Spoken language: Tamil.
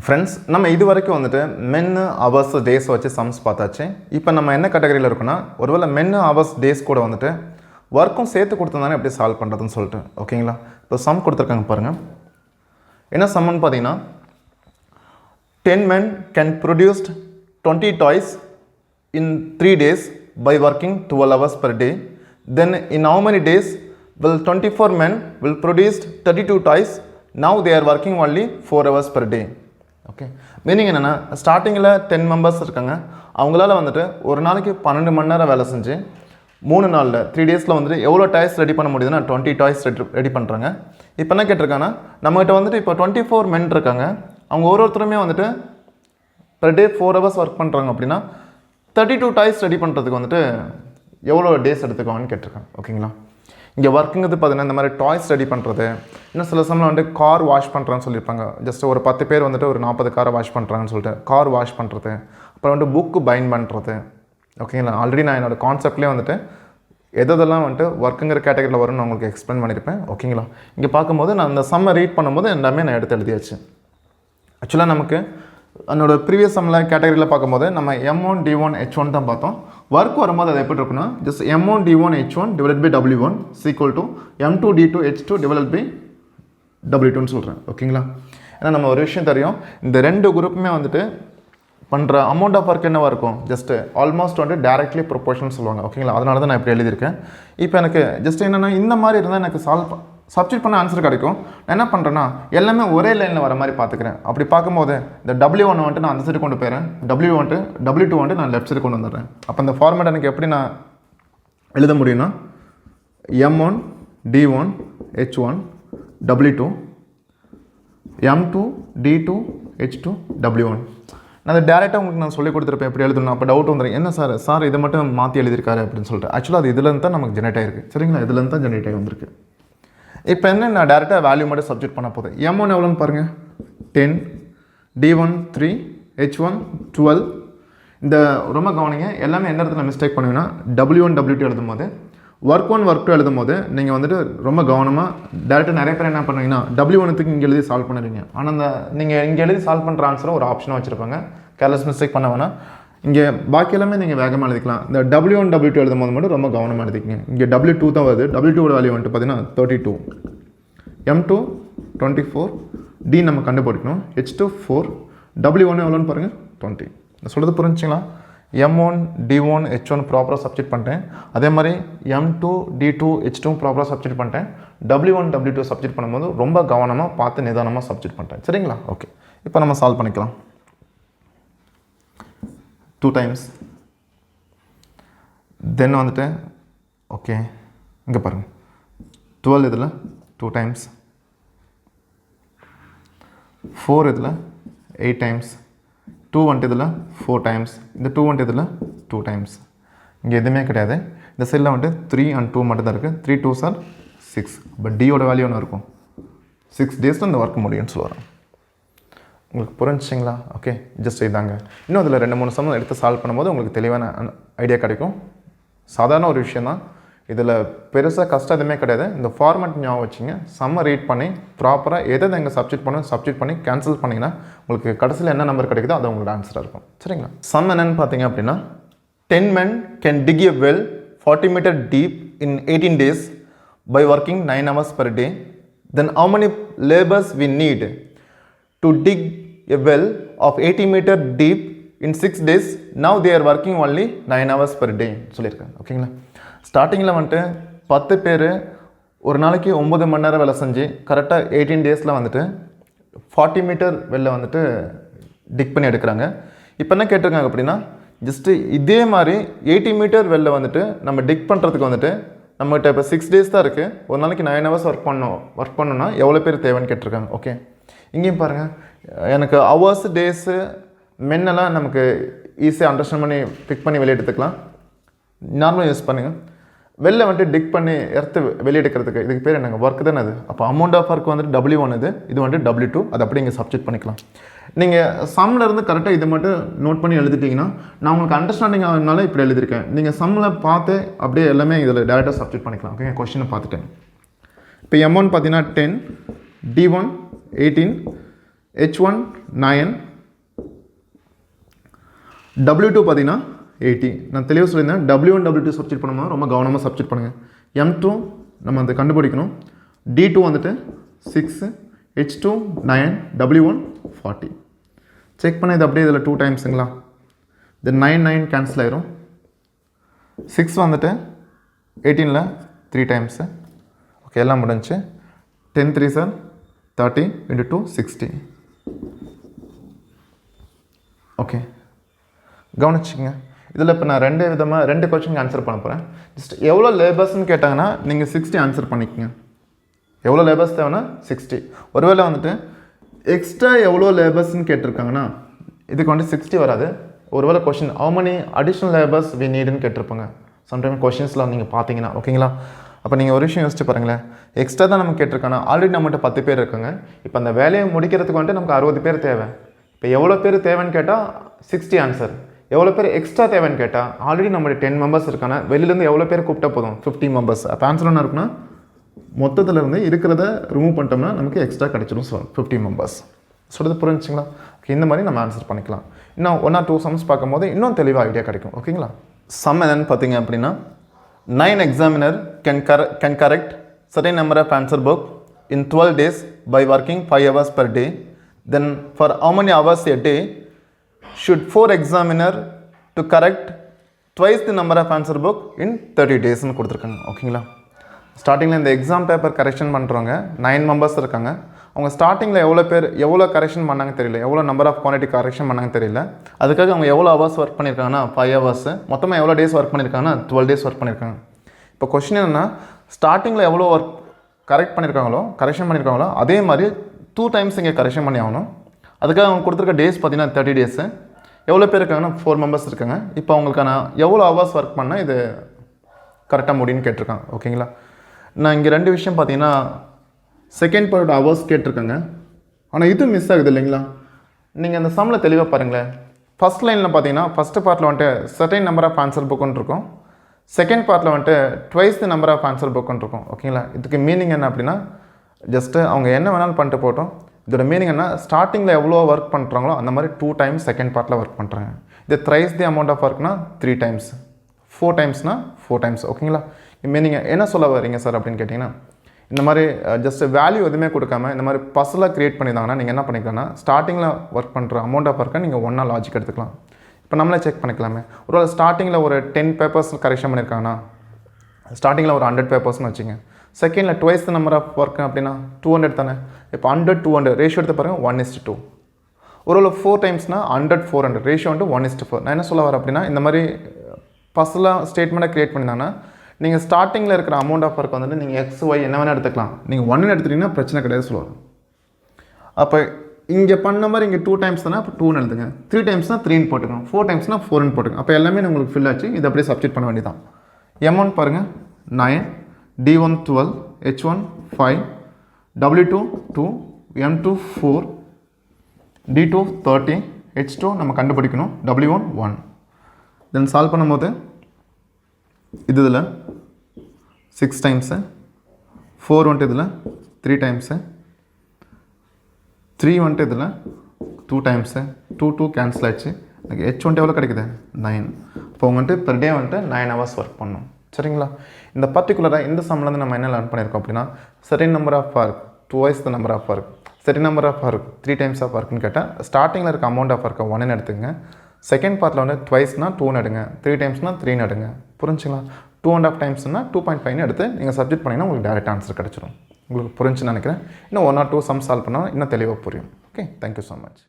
ஃப்ரெண்ட்ஸ், நம்ம இது வரைக்கும் வந்துட்டு மென்னு ஹவர்ஸ் டேஸ் வச்சு சம்ஸ் பார்த்தாச்சு. இப்போ நம்ம என்ன கேட்டகரியில் இருக்கோன்னா, ஒருவேளை மென்னு ஹவர்ஸ் டேஸ் கூட வந்துட்டு ஒர்க்கும் சேர்த்து கொடுத்துருந்தானே எப்படி சால்வ் பண்ணுறதுன்னு சொல்லிட்டு ஓகேங்களா. இப்போ சம் கொடுத்துருக்காங்க பாருங்கள். என்ன சம்னு பார்த்தீங்கன்னா, 10 men can produce 20 toys in 3 days by working 12 hours per day. Then in how many days will 24 men will produce 32 toys? Now they are working only 4 hours per day. Okay, meaning என்னென்னா, ஸ்டார்டிங்கில் 10 மெம்பர்ஸ் இருக்காங்க. அவங்களால வந்துட்டு ஒரு நாளைக்கு 12 மணி நேரம் வேலை செஞ்சு 3 நாளில் 3 டேஸில் வந்துட்டு எவ்வளோ டாய்ஸ் ரெடி பண்ண முடியுதுன்னா 20 டாய்ஸ் ரெடி பண்ணுறாங்க. இப்போ என்ன கேட்டிருக்காங்கன்னா, நம்மகிட்ட வந்துட்டு இப்போ 24 men இருக்காங்க. அவங்க ஒருத்தருமே வந்துட்டு பர் டே 4 hours ஒர்க் பண்ணுறாங்க. அப்படின்னா 32 டாய்ஸ் ரெடி பண்ணுறதுக்கு வந்துட்டு எவ்வளோ டேஸ் எடுத்துக்குவாங்கன்னு கேட்டிருக்காங்க. ஓகேங்களா. இங்கே ஒர்க்குங்கிறது பார்த்தீங்கன்னா, இந்த மாதிரி டாய்ஸ் ரெடி பண்ணுறது, இன்னும் சில சமயம் வந்துட்டு கார் வாஷ் பண்ணுறான்னு சொல்லியிருப்பாங்க. ஜஸ்ட் ஒரு 10 பேர் வந்துட்டு ஒரு 40 காரை வாஷ் பண்ணுறாங்கன்னு சொல்லிட்டு கார் வாஷ் பண்ணுறது, அப்புறம் வந்துட்டு புக்கு பைண்ட் பண்ணுறது. ஓகேங்களா. ஆல்ரெடி நான் என்னோடய கான்செப்ட்லேயே வந்துட்டு எதெல்லாம் வந்துட்டு ஒர்க்குங்கிற கேட்டகரியில் வரும்னு நான் உங்களுக்கு எக்ஸ்பிளைன் பண்ணியிருப்பேன். ஓகேங்களா. இங்கே பார்க்கும்போது நான் அந்த சம்மை ரீட் பண்ணும்போது எல்லாமே நான் எடுத்து எழுதியாச்சு. ஆக்சுவலாக நமக்கு என்னோட ப்ரீவியஸ் சம்மில் கேட்டகரியில் பார்க்கும்போது நம்ம M1 D1 H1 தான் பார்த்தோம். ஒர்க் வரும்போது அது எப்படி இருக்குன்னா, just M1 D1 H1 divide by W1 equal to M2 D2 H2 divide by W2ன்னு சொல்கிறேன். ஓகேங்களா. ஏன்னா நம்ம ஒரு விஷயம் தெரியும், இந்த ரெண்டு குரூப்புமே வந்துட்டு பண்ணுற அமௌண்ட் ஆஃப் ஒர்க் என்னவாக இருக்கும், ஜஸ்ட்டு ஆல்மோஸ்ட் வந்துட்டு டேரெக்ட்லி ப்ரொபோர்ஷன் சொல்லுவாங்க. ஓகேங்களா. அதனால தான் நான் இப்படி எழுதியிருக்கேன். இப்போ எனக்கு ஜஸ்ட் என்னென்னா, இந்த மாதிரி இருந்தால் எனக்கு சப்ஸ்டிட் பண்ண ஆன்சர் கிடைக்கும். நான் என்ன பண்ணுறேன்னா, எல்லாமே ஒரே லைனில் வர மாதிரி பார்த்துக்கிறேன். அப்படி பார்க்கும்போது இந்த W1 வந்துட்டு நான் அந்த சைடு கொண்டு போயிடுறேன், W2 வந்துட்டு நான் லெஃப்ட் சைடு கொண்டு வந்துடுறேன். அப்போ இந்த ஃபார்மேட் எனக்கு எப்படி நான் எழுத முடியும்னா, M1 D1 H1 W2 M2 D2 H2 W1. நான் அதை டேரெக்டாக உங்களுக்கு நான் சொல்லி கொடுத்துருப்பேன் எப்படி எழுதணும். அப்போ டவுட் வந்துடும், என்ன சார் இதை மட்டும் மாற்றி எழுதியிருக்காரு அப்படின்னு சொல்லிட்டு. ஆக்சுவலாக அது இதுலேருந்து தான் நமக்கு ஜெனரேட் ஆகிருக்கு. சரிங்களா. இதுலேருந்து தான் ஜெனரேட் ஆகி வந்திருக்கு. இப்போ என்ன, நான் டேரெக்டாக வேல்யூ மட்டும் சப்ஜெக்ட் பண்ண போதும். M1 எவ்வளோன்னு பாருங்கள், 10, D1 3, H1 12. இந்த ரொம்ப கவனிங்க, எல்லாமே எந்த இடத்துல மிஸ்டேக் பண்ணுவீங்கன்னா, W1 W2 எழுதும் போது, ஒர்க் 1 ஒர்க் 2 எழுதும் போது நீங்கள் வந்துட்டு ரொம்ப கவனமாக டேரெக்டாக நிறைய பேர் என்ன பண்ணுவீங்கன்னா, W1க்கு இங்கே எழுதி சால்வ் பண்ணுறீங்க. ஆனால் அந்த நீங்கள் இங்கே எழுதி சால்வ் பண்ணுற ஆன்சரை ஒரு ஆப்ஷனாக வச்சுருப்பாங்க. கேர்லெஸ் மிஸ்டேக் பண்ண வேணாம். இங்கே பாக்கி எல்லாமே நீங்கள் வேகமாக எழுதிக்கலாம். இந்த W1 W2 எழுதும் போது மட்டும் ரொம்ப கவனமாக எழுதிக்கிங்க. இங்கே W2 தான் வருது. W2 வேல்யூ வந்துட்டு பார்த்தீங்கன்னா 32, M2 24, D நம்ம கண்டுபிடிக்கணும், H2 4, W1 எவ்வளோன்னு பாருங்கள் 20. நான் சொல்கிறது புரிஞ்சுங்களா. M1 D1 H1 ப்ராப்பராக சப்ஜெக்ட் பண்ணிட்டேன். அதே மாதிரி M2 D2 H2 ப்ராப்பராக சப்ஜெக்ட் பண்ணிட்டேன். W1 W2 சப்ஜெக்ட் பண்ணும்போது ரொம்ப கவனமாக பார்த்து நிதானமாக சப்ஜெக்ட் பண்ணிட்டேன். சரிங்களா. ஓகே, இப்போ நம்ம சால்வ் பண்ணிக்கலாம். 2 times. தென் வந்துட்டு ஓகே, இங்கே பாருங்கள் 12 இதில் 2 times, 4 இதில் 8 times, 2 வந்துட்டு இதில் 4 times, இந்த 2 வந்துட்டு இதில் 2 times. இங்கே எதுவுமே கிடையாது. இந்த சைடில் வந்துட்டு 3 and 2 மட்டும் தான் இருக்குது. 3 2s are 6. பட் டியோட வேல்யூ ஒன்று இருக்கும். 6 டேஸில் இந்த ஒர்க் முடியும்னு சொல்லுவாங்க. உங்களுக்கு புரிஞ்சிங்களா. ஓகே, ஜஸ்ட் இதாங்க. இன்னும் அதில் 2-3 சம் எடுத்து சால்வ் பண்ணும்போது உங்களுக்கு தெளிவான ஐடியா கிடைக்கும். சாதாரண ஒரு விஷயம் தான், இதில் பெருசாக கஷ்டம் எதுவுமே கிடையாது. இந்த ஃபார்மேட் ஞாபகம் வச்சுங்க. சம்மை ரீட் பண்ணி ப்ராப்பராக எதை எங்கே சப்ஜெக்ட் பண்ணி கேன்சல் பண்ணிங்கன்னா உங்களுக்கு கடைசியில் என்ன நம்பர் கிடைக்குதோ அது உங்களோட ஆன்சராக இருக்கும். சரிங்களா. சம் என்னென்னு பார்த்தீங்க அப்படின்னா, 10 men can dig a well 40 meter deep in 18 days by working 9 hours per day. Then how many labors we need to dig a well of 80 meter deep in 6 days? Now they are working only 9 hours per day சொல்லியிருக்காங்க. ஓகேங்களா. ஸ்டார்டிங்கில் வந்துட்டு 10 பேர் ஒரு நாளைக்கு 9 மணி நேரம் வேலை செஞ்சு கரெக்டாக 18 டேஸில் வந்துட்டு 40 மீட்டர் வெளில வந்துட்டு டிக் பண்ணி எடுக்கிறாங்க. இப்போ என்ன கேட்டிருக்காங்க அப்படின்னா, ஜஸ்ட்டு இதே மாதிரி 80 மீட்டர் வெளில வந்துட்டு நம்ம டிக் பண்ணுறதுக்கு வந்துட்டு நம்மகிட்ட இப்போ 6 டேஸ் தான் இருக்குது. ஒரு நாளைக்கு 9 hours ஒர்க் பண்ணோன்னா எவ்வளோ பேர் தேவைன்னு கேட்டிருக்காங்க. ஓகே, இங்கேயும் பாருங்கள், எனக்கு ஹவர்ஸு டேஸு மென்னெல்லாம் நமக்கு ஈஸியாக அண்டர்ஸ்டாண்ட் பண்ணி பிக் பண்ணி வெளியே எடுத்துக்கலாம். நார்மலாக யூஸ் பண்ணுங்கள். வெளில வந்துட்டு டிக் பண்ணி எடுத்து வெளியே எடுக்கிறதுக்கு இதுக்கு பேர் என்னங்க, ஒர்க் தானே அது. அப்போ அமௌண்ட் ஆஃப் ஒர்க் வந்துட்டு W1 இது வந்துட்டு W2. அது அப்படி இங்கே சப்ஜெக்ட் பண்ணிக்கலாம். நீங்கள் சம்மில் இருந்து கரெக்டாக இதை மட்டும் நோட் பண்ணி எழுதிட்டிங்கன்னா, நான் உங்களுக்கு அண்டர்ஸ்டாண்டிங் ஆகுனால இப்படி எழுதியிருக்கேன். நீங்கள் சம்மில் பார்த்து அப்படியே எல்லாமே இதில் டேரெக்டாக சப்ஜெக்ட் பண்ணிக்கலாம். ஓகே, கொஸ்டினை பார்த்துட்டேன். இப்போ M1 பார்த்தீங்கன்னா 10, D1 18, H1 9, W2 பார்த்தீங்கன்னா 80. நான் தெளிவாக சொல்லியிருந்தேன், W1 W2 சப்ஸ்டிட் பண்ணும்போது ரொம்ப கவனமாக சப்ஸ்டிட் பண்ணுங்கள். M2 நம்ம அதை கண்டுபிடிக்கணும். D2 வந்துட்டு 6, H2 9, W1 40. செக் பண்ண இது அப்படியே இதில் 2 டைம்ஸுங்களா, இது 9 9 கேன்சல் ஆயிரும். 6 வந்துட்டு 18ல் 3 டைம்ஸு. ஓகே, எல்லாம் முடிஞ்சு. 10 3s are 30 into 2 60. ஓகே, கவனிச்சிங்க. இதில் இப்போ நான் ரெண்டு கொஸ்டின் ஆன்சர் பண்ண போகிறேன். ஜஸ்ட் எவ்வளோ லேபர்ஸ்ன்னு கேட்டாங்கன்னா நீங்கள் 60 ஆன்சர் பண்ணிக்கோங்க. எவ்வளோ லேபர்ஸ் தேவைன்னா 60. ஒருவேளை வந்துட்டு எக்ஸ்ட்ரா எவ்வளோ லேபர்ஸ்ன்னு கேட்டிருக்காங்கன்னா இதுக்கு வந்து 60 வராது. ஒருவேளை question how many additional labors we needன்னு கேட்டிருப்பாங்க. சம்டைம் கொஷின்ஸில் நீங்கள் பார்த்தீங்கன்னா, ஓகேங்களா? அப்போ நீங்கள் ஒரு விஷயம் யோசிச்சு பாருங்களேன், எக்ஸ்ட்ரா தான் நமக்கு கேட்டிருக்காங்க. ஆல்ரெடி நம்மகிட்ட 10 பேர் இருக்காங்க. இப்போ அந்த வேலையை முடிக்கிறதுக்கு வந்துட்டு நமக்கு 60 பேர் தேவை. இப்போ எவ்வளோ பேர் தேவைன்னு கேட்டால் 60 ஆன்சர். எவ்வளோ பேர் எக்ஸ்ட்ரா தேவைன்னு கேட்டால் ஆல்ரெடி நம்மளுடைய 10 மெம்பர்ஸ் இருக்காங்க. வெளியிலேருந்து எவ்வளோ பேர் கூப்பிட்டா போதும்? 50 மெம்பர்ஸ். அப்போ ஆன்சர் என்ன இருக்குன்னா, மொத்தத்தில் இருந்து இருக்கிறத ரிமூவ் பண்ணிட்டோம்னா நமக்கு எக்ஸ்ட்ரா கிடச்சிடும். 50 மெம்பர்ஸ். சொல்கிறது புரிஞ்சுங்களா? ஓகே, இந்த மாதிரி நம்ம ஆன்சர் பண்ணிக்கலாம். இன்னும் 1 or 2 சம்ஸ் பார்க்கும்போது இன்னும் தெளிவாக ஐடியா கிடைக்கும். ஓகேங்களா? சம் என்னன்னு பார்த்தீங்க அப்படின்னா, 9 examiner can correct certain number of answer book in 12 days by working 5 hours per day. Then for how many hours a day should 4 examiner to correct twice the number of answer book in 30 days ன்னு கொடுத்துருக்காங்க. ஓகேங்களா? ஸ்டார்டிங்கில் இந்த எக்ஸாம் பேப்பர் கரெக்ஷன் பண்ணுறவங்க 9 மெம்பர்ஸ் இருக்காங்க. அவங்க ஸ்டார்டிங்கில் எவ்வளோ கரெக்ஷன் பண்ணாங்க தெரியல, எவ்வளோ நம்பர் ஆஃப் குவான்டிட்டி கரெக்ஷன் பண்ணாங்க தெரியல. அதுக்காக அவங்க எவ்வளோ ஹவர்ஸ் ஒர்க் பண்ணியிருக்காங்கன்னா 5 hours. மொத்தமாக எவ்வளோ டேஸ் ஒர்க் பண்ணியிருக்காங்கன்னா 12 days ஒர்க் பண்ணியிருக்காங்க. இப்போ கொஸ்டின் என்னென்னா, ஸ்டார்டிங்கில் எவ்வளோ கரெக்ஷன் பண்ணியிருக்காங்களோ அதே மாதிரி 2 times இங்கே கரெக்ஷன் பண்ணி ஆகணும். அதுக்காக அவங்க கொடுத்துருக்க டேஸ் பார்த்தீங்கன்னா 30 days. எவ்வளோ பேர் இருக்காங்கன்னா 4 members இருக்காங்க. இப்போ அவங்களுக்கான எவ்வளோ ஹவர்ஸ் ஒர்க் பண்ணால் இது கரெக்டாக முடியும்னு கேட்டிருக்காங்க. ஓகேங்களா? நான் இங்கே 2 விஷயம் பார்த்தீங்கன்னா, செகண்ட் பார்ட் ஹவர்ஸ் கேட்டிருக்காங்க. ஆனால் இது மிஸ் ஆகுது இல்லைங்களா? நீங்கள் அந்த சம்மில் தெளிவாக பாருங்களேன். ஃபஸ்ட் லைனில் பார்த்தீங்கன்னா, ஃபஸ்ட்டு பார்ட்டில் வந்துட்டு certain number of answer bookன்னு இருக்கும். செகண்ட் பார்ட்டில் வந்துட்டு twice the number of answer bookன்னு இருக்கும். ஓகேங்களா? இதுக்கு மீனிங் என்ன அப்படின்னா, ஜஸ்ட்டு அவங்க என்ன வேணாலும் பண்ணிட்டு போட்டோம். இதோட மீனிங் என்ன, ஸ்டார்டிங்கில் எவ்வளோ ஒர்க் பண்ணுறாங்களோ அந்த மாதிரி 2 times செகண்ட் பார்ட்டில் ஒர்க் பண்ணுறாங்க. இது thrice the amount of ஒர்க்னா 3 times, 4 timesனா 4 times. ஓகேங்களா? மீனிங் என்ன சொல்ல வரீங்க சார் அப்படின்னு கேட்டிங்கன்னா, இந்த மாதிரி ஜஸ்ட் வேல்யூ எதுவுமே கொடுக்காம இந்த மாதிரி பஸ்ஸலாக க்ரியேட் பண்ணியிருந்தாங்கன்னா நீங்கள் என்ன பண்ணிக்கலாம்னா, ஸ்டார்டிங்கில் ஒர்க் பண்ணுற அமௌண்ட் ஆஃப் ஒர்க்கை நீங்கள் ஒன்றா லாஜிக் எடுத்துக்கலாம். இப்போ நம்மளே செக் பண்ணிக்கலாமே. ஒரு ஸ்டார்டிங்கில் ஒரு 10 papers கரெக்ஷன் பண்ணியிருக்காங்கன்னா, ஸ்டார்டிங்கில் ஒரு 100 papersன்னு வச்சுங்க. செகண்டில் twice the number of work அப்படின்னா 200 தானே. இப்போ 100 200 ரேஷியோ எடுத்து பாருங்கள், 1:2. ஒரு 4 timesனா 100 400 ரேஷியோ வந்து 1:4. நான் என்ன சொல்ல வரேன் அப்படின்னா, இந்த மாதிரி பஸ்ஸலாக ஸ்டேட்மெண்ட்டை க்ரியேட் பண்ணியிருந்தாங்கன்னா நீங்கள் ஸ்டார்டிங்கில் இருக்கிற அமௌண்ட் ஆஃப் ஒர்க் வந்துட்டு நீங்கள் எக்ஸ் ஒய் என்ன வேணால் எடுத்துக்கலாம். நீங்கள் 1 எடுத்துட்டிங்கன்னா பிரச்சனை கிடையாது சொல்லுவாங்க. அப்போ இங்கே பண்ண மாதிரி இங்கே 2 times தானே, அப்போ 2ன்னு எழுதுங்க. 3 timesனா 3ன்னு போட்டுக்கணும். 4 timesனா 4ன்னு போட்டுக்கணும். அப்போ எல்லாமே உங்களுக்கு ஃபில் ஆச்சு. இது அப்படியே சப்ஸ்டிட் பண்ண வேண்டியதான். M1 பாருங்கள் 9, D1 12, H1 5, W2 2, M2 4, D2 30, H2 நம்ம கண்டுபிடிக்கணும், W1 1. தென் சால்வ் பண்ணும்போது இதில் 6 times, 4 வந்துட்டு இதில் 3 times, 3 வந்துட்டு இதில் 2 times, 2 கேன்சல் ஆச்சு. எனக்கு H வந்துட்டு எவ்வளோ கிடைக்குது 9. இப்போ வந்துட்டு பெர் டே வந்துட்டு 9 hours ஒர்க் பண்ணணும். சரிங்களா? இந்த பர்டிகுலராக இந்த சம்லேருந்து நம்ம என்ன லேர்ன் பண்ணியிருக்கோம் அப்படின்னா, certain number of work twice the number of work, certain number of work 3 times of workன்னு கேட்டால் ஸ்டார்டிங்கில் இருக்க அமௌண்ட் ஆஃப் ஒர்க்கை 1ன்னு எடுத்துங்க. செகண்ட் பார்ட்டில் வந்து twiceனா 2ன்னு எடுங்க, 3 timesனா 3ன்னு எடுங்க. புரிஞ்சுங்களா? 2.5 timesனா 2.5ன்னு எடுத்து நீங்கள் சப்ஜெக்ட் பண்ணிங்கன்னா உங்களுக்கு டேரெக்ட் ஆன்சர் கிடச்சிடும். உங்களுக்கு புரிஞ்சுன்னு நினைக்கிறேன். இன்னும் 1 or 2 சம் சால்வ் பண்ணால் இன்னும் தெளிவாக புரியும். Okay, thank you so much.